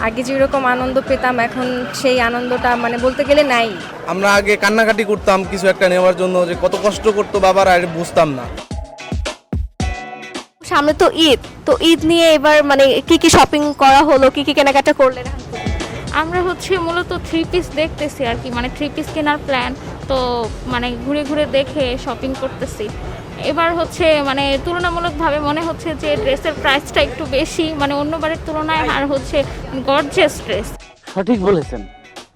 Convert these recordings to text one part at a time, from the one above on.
আগে যেরকম আনন্দ পেতাম এখন সেই আনন্দটা মানে বলতে গেলে নাই। আমরা আগে কান্নাকাটি করতাম কিছু একটা নেওয়ার জন্য, যে কত কষ্ট করতো বাবারা আর বুঝতাম না। সামনে তো ঈদ, তো ঈদ নিয়ে এবার মানে কি কি শপিং করা হলো, কি কি কেনাকাটা করলেন? আমরা হচ্ছে মূলত থ্রি পিস দেখতেছি আর কি, মানে থ্রি পিস কেনার প্ল্যান। তো মানে ঘুরে ঘুরে দেখে শপিং করতেছি। এবার হচ্ছে মানে তুলনামূলকভাবে মনে হচ্ছে যে ড্রেসের প্রাইসটা একটু বেশি, মানে অন্যবারের তুলনায়, আর হচ্ছে গর্জিয়াস ড্রেস। সঠিক বলেছেন,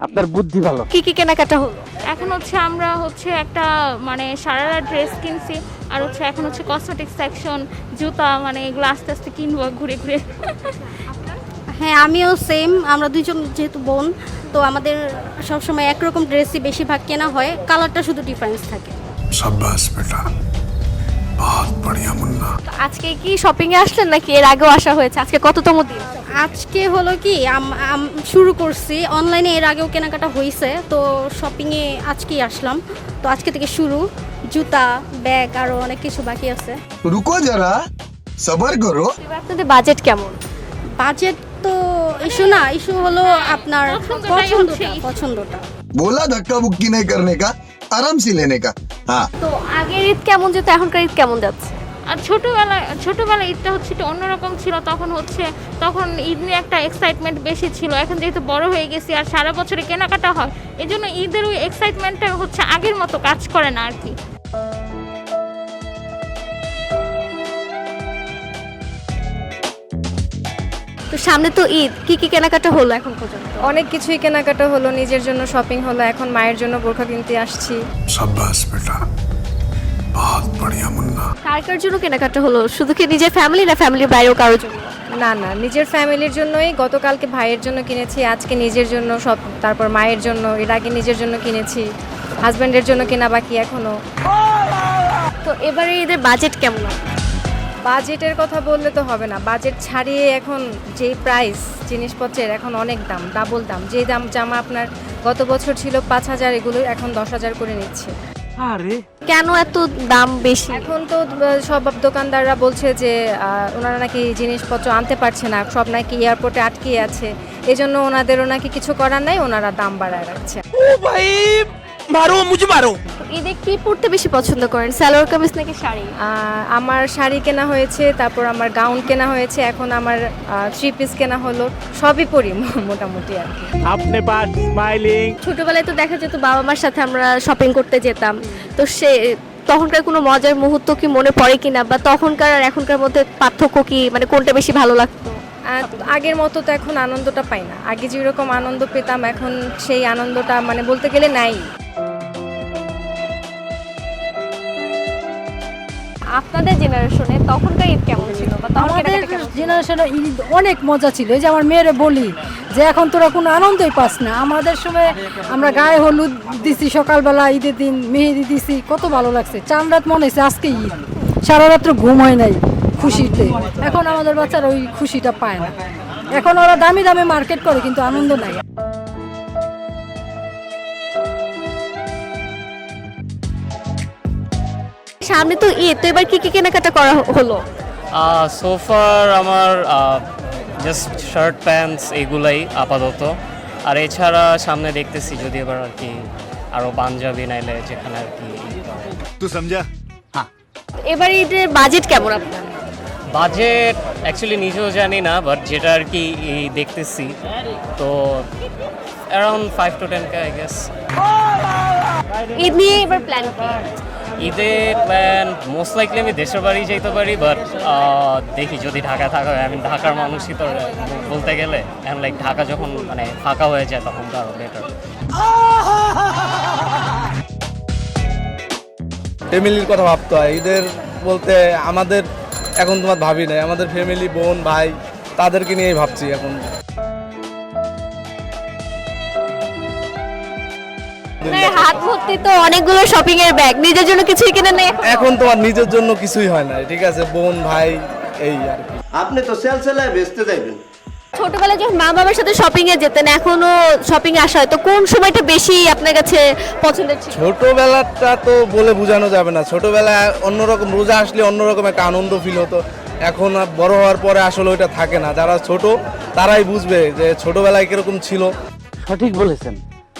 আপনার বুদ্ধি ভালো। কি কি কেনাকাটা হলো? এখন হচ্ছে আমরা হচ্ছে একটা মানে সারারা ড্রেস কিনছি, আর হচ্ছে এখন হচ্ছে কসমেটিক সেকশন, জুতা, মানে এগুলো আস্তে আস্তে কিনবো ঘুরে ঘুরে। হ্যাঁ, আমিও সেম। আমরা দুইজন যেহেতু বোন, তো আমাদের সবসময় একরকম ড্রেসই বেশিরভাগ কেনা হয়, কালারটা শুধু ডিফারেন্স থাকে। शाबाश बेटा, बहुत बढ़िया मुन्ना। তো আজকে কি শপিং এ আসলেন নাকি এর আগেও আসা হয়েছে? আজকে কততম দিন? আজকে হলো কি শুরু করছি অনলাইনে, এর আগেও কেনাকাটা হয়েছে, তো শপিংয়ে আজকেই আসলাম। তো আজকে থেকে শুরু, জুতা, ব্যাগ, আরও অনেক কিছু বাকি আছে। रुको जरा, सबर करो। এবার আপনাদের বাজেট কেমন? বাজেট তো ইস্যু না, ইস্যু হলো আপনার পছন্দটা। बोला धक्का बुक्की नहीं करने का, आराम से लेने का। हाँ, তো আগের ঈদ কেমন যেত, এখনকার ঈদ কেমন যাচ্ছে? আর ছোটবেলায় ঈদটা হচ্ছে একটু অন্যরকম ছিল। তখন ঈদ নিয়ে একটা এক্সাইটমেন্ট বেশি ছিল। এখন যেহেতু বড় হয়ে গেছি আর সারা বছরে কেনাকাটা হয়, এই জন্য ঈদের ওই এক্সাইটমেন্টটা হচ্ছে আগের মতো কাজ করে না আর কি। তো সামনে তো ঈদ, কি কি কেনাকাটা হলো এখন পর্যন্ত? অনেক কিছুই কেনাকাটা হলো, নিজের জন্য শপিং হলো, এখন মায়ের জন্য বোরখা কিনতে আসছি। शाबाश बेटा, बहुत बढ़िया मुन्ना। কার কার জন্য কেনাকাটা হলো? শুধু কি নিজের ফ্যামিলি না ফ্যামিলির বাইরেও কারোর জন্য? না না, নিজের ফ্যামিলির জন্যই। গতকালকে ভাইয়ের জন্য কিনেছি, আজকে নিজের জন্য সব, তারপর মায়ের জন্য, এর আগে নিজের জন্য কিনেছি, হাজব্যান্ডের জন্য কেনা বাকি এখনো। তো এবারে ঈদের বাজেট কেমন? বাজেটের কথা বললে তো হবে না, বাজেট ছাড়িয়ে এখন যেই প্রাইস জিনিসপত্রের, এখন অনেক দাম, ডাবল দাম। যেই দাম জামা আপনার গত বছর ছিল 5,000, এগুলো এখন 10,000 করে নিচ্ছে। আরে কেন এত দাম বেশি? এখন তো সব দোকানদাররা বলছে যে ওনারা নাকি জিনিসপত্র আনতে পারছে না, সব নাকি এয়ারপোর্টে আটকে আছে, এজন্য ওনাদেরও নাকি কিছু করার নাই, ওনারা দাম বাড়ায় রাখছে। মারো মুঝে মারো। তো ঈদে কি পরতে বেশি পছন্দ করেন, সালোয়ার কামিজ নাকি শাড়ি? আমার শাড়ি কেনা হয়েছে, তারপর আমার গাউন কেনা হয়েছে, এখন আমার থ্রি পিস কেনা হলো, সবই পরি মোটামুটি আর কি। আপনি পাস স্মাইলিং। ছোটবেলায় তো দেখা যেত বাবা মার সাথে আমরা শপিং করতে যেতাম, তো তখনকার কোনো মজার মুহূর্ত কি মনে পড়ে কিনা, বা তখনকার আর এখনকার মধ্যে পার্থক্য কি, মানে কোনটা বেশি ভালো লাগতো? আগের মতো তো এখন আনন্দটা পাই না। আগে যেরকম আনন্দ পেতাম এখন সেই আনন্দটা মানে বলতে গেলে নাই। আপনাদের জেনারেশনে তখনকার ঈদ কেমন ছিল, বা তখন আমাদের কেনাকাটা কেমন ছিল? জেনারেশনে ঈদ অনেক মজা ছিল। এই যে আমার মেয়েরে বলি যে এখন তোরা কোনো আনন্দই পাস না, আমাদের সময় আমরা গায়ে হলুদ দিছি, সকালবেলা ঈদের দিন মেহেদি দিছি, কত ভালো লাগছে। চাঁদ রাত মনে হয়েছে আজকে ঈদ, সারা রাত্র ঘুম হয় নাই খুশিতে। এখন আমাদের বাচ্চারা ওই খুশিটা পায় না, এখন ওরা দামি দামি মার্কেট করে কিন্তু আনন্দ নাই। সামনে তো ঈদ, তো এবার কি কি কেনাকাটা করা হলো? সোফার আমার জাস্ট শার্ট প্যান্টস এগুলাই আপাতত। আর এছাড়া সামনে দেখতেছি যদি এবার আর কি আরও পাঞ্জাবি নাইলে যেখানে আর কি। तू समझा? এবার ঈদের বাজেট কেমন আপনার? বাজেট অ্যাকচুয়ালি নিজেও জানি না, বাট যেটা আর কি দেখতেছি তো around 5 to 10K I guess. Eid নিয়ে এবার প্ল্যান কি? ঈদে প্ল্যান মোস্ট লাইকলি আমি দেশের বাড়ি যেতে পারি, বাট দেখি যদি ঢাকা থাকা হয়। আমি ঢাকার মানুষই তো বলতে গেলে, এখন লাইক ঢাকা যখন মানে ফাঁকা হয়ে যায় তখন তো আরও বেটার। ফ্যামিলির কথা ভাবতে হয় ঈদের বলতে। আমাদের এখন তোমার ভাবি নাই, আমাদের ফ্যামিলি, বোন ভাই, তাদেরকে নিয়েই ভাবছি এখন। আপনার হাত ভর্তি তো অনেকগুলো শপিং এর ব্যাগ, নিজের জন্য কিছুই কিনে নেই? এখন তোমার নিজের জন্য কিছুই হয় না, ঠিক আছে, বোন ভাই এই আর কি। আপনি তো সেল সেলায় বেচতে যাবেন। ছোটবেলায় যখন মা বাবার সাথে শপিং এ যেতেন, এখনো শপিং এ আসা হয়, তো কোন সময়টা বেশি আপনার কাছে পছন্দের ছিল? ছোটবেলাটা তো বলে বোঝানো যাবে না। ছোটবেলায় অন্যরকম, রোজা আসলে অন্যরকম একটা আনন্দ ফিল হতো। এখন আর বড় হওয়ার পরে আসলে ওইটা থাকে না। যারা ছোট তারাই বুঝবে যে ছোটবেলায় কিরকম ছিল। সঠিক বলেছেন,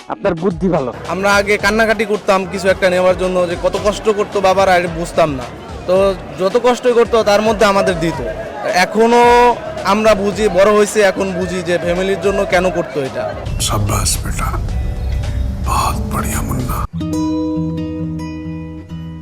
আপনার বুদ্ধি ভালো। আমরা আগে কান্নাকাটি করতাম কিছু একটা নেওয়ার জন্য, যে কত কষ্ট করতো বাবার আর বুঝতাম না। তো যত কষ্টই করতো তার মধ্যে আমাদের দিত। এখনো আমরা বুঝি, বড় হয়েছে এখন বুঝি যে ফ্যামিলির জন্য কেন করতো এটা। शाबाश बेटा, बहुत बढ़िया मुन्ना।